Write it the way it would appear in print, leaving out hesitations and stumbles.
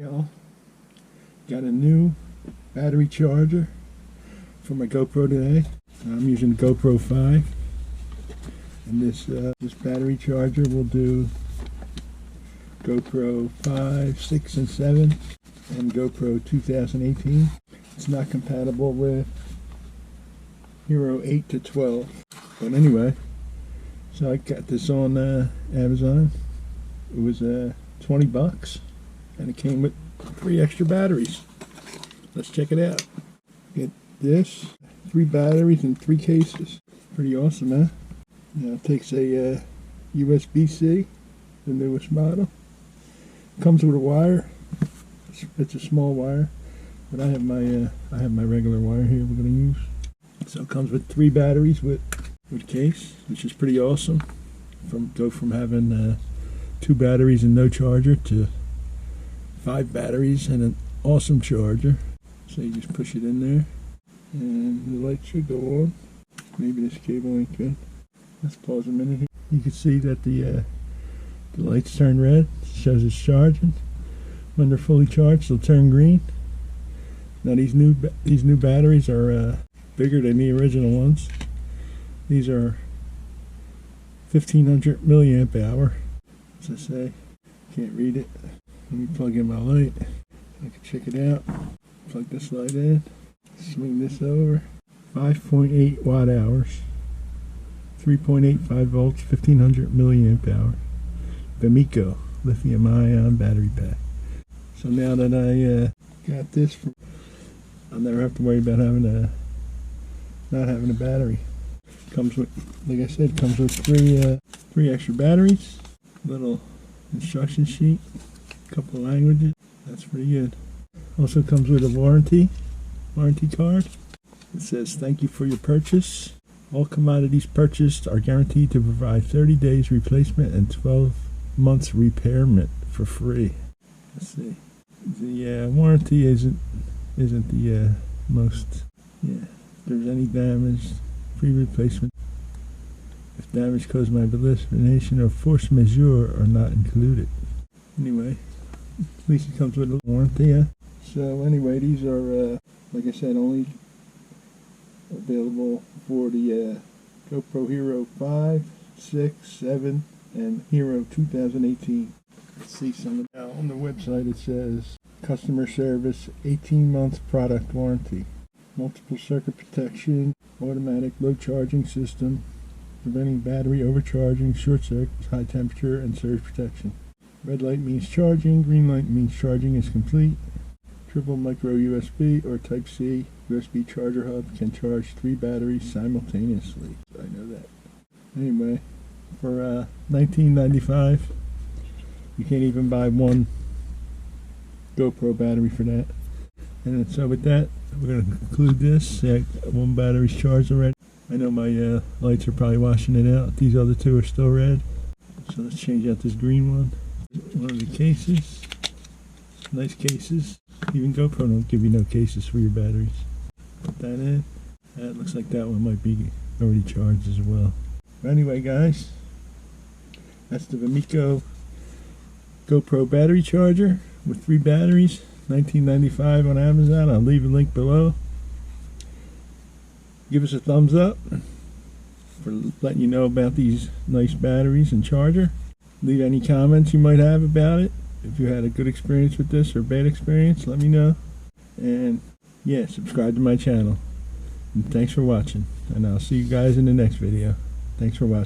Y'all, got a new battery charger for my GoPro today. I'm using the GoPro 5, and this battery charger will do GoPro 5, 6, and 7, and GoPro 2018. It's not compatible with Hero 8 to 12, but anyway, so I got this on Amazon. It was $20, and it came with 3 extra batteries. Let's check it out. Get this, 3 batteries in 3 cases. Pretty awesome, huh? Now it takes a USB-C, the newest model. Comes with a wire. It's a small wire, but I have my regular wire here we're going to use. So it comes with 3 batteries with case, which is pretty awesome. Go from having 2 batteries and no charger to 5 batteries and an awesome charger. So you just push it in there, and the light should go on. Maybe this cable ain't good. Let's pause a minute here. You can see that the lights turn red. It shows it's charging. When they're fully charged, they'll turn green. Now these new batteries are bigger than the original ones. These are 1500 milliamp hour. As I say, can't read it. Let me plug in my light. I can check it out. Plug this light in. Swing this over. 5.8 watt hours. 3.85 volts. 1500 milliamp hour. Vemico lithium ion battery pack. So now that I got this, I'll never have to worry about not having a battery. Comes with, like I said, comes with 3 extra batteries. Little instruction sheet. Couple of languages. That's pretty good. Also comes with a warranty card. It says, "Thank you for your purchase. All commodities purchased are guaranteed to provide 30 days replacement and 12 months repairment for free." Let's see. The warranty isn't the most. Yeah. If there's any damage, free replacement. If damage caused by elimination or force majeure are not included. Anyway, at least it comes with a warranty. Huh? So anyway, these are, like I said, only available for the GoPro Hero 5, 6, 7, and Hero 2018. Let's see some of now on the website. It says customer service, 18-month product warranty, multiple circuit protection, automatic low charging system, preventing battery overcharging, short circuits, high temperature, and surge protection. Red light means charging, green light means charging is complete. Triple micro USB or Type-C USB charger hub can charge 3 batteries simultaneously. I know that. Anyway, for $19.95, you can't even buy 1 GoPro battery for that. And so with that, we're going to conclude this. 1 battery's charged already. I know my lights are probably washing it out. These other 2 are still red. So let's change out this green one. One of the cases. Nice cases. Even GoPro don't give you no cases for your batteries. Put that in. That looks like that one might be already charged as well. But anyway, guys, that's the Vemico GoPro battery charger with 3 batteries. $19.95 on Amazon. I'll leave a link below. Give us a thumbs up for letting you know about these nice batteries and charger. Leave any comments you might have about it. If you had a good experience with this or bad experience, let me know. And yeah, subscribe to my channel. And thanks for watching. And I'll see you guys in the next video. Thanks for watching.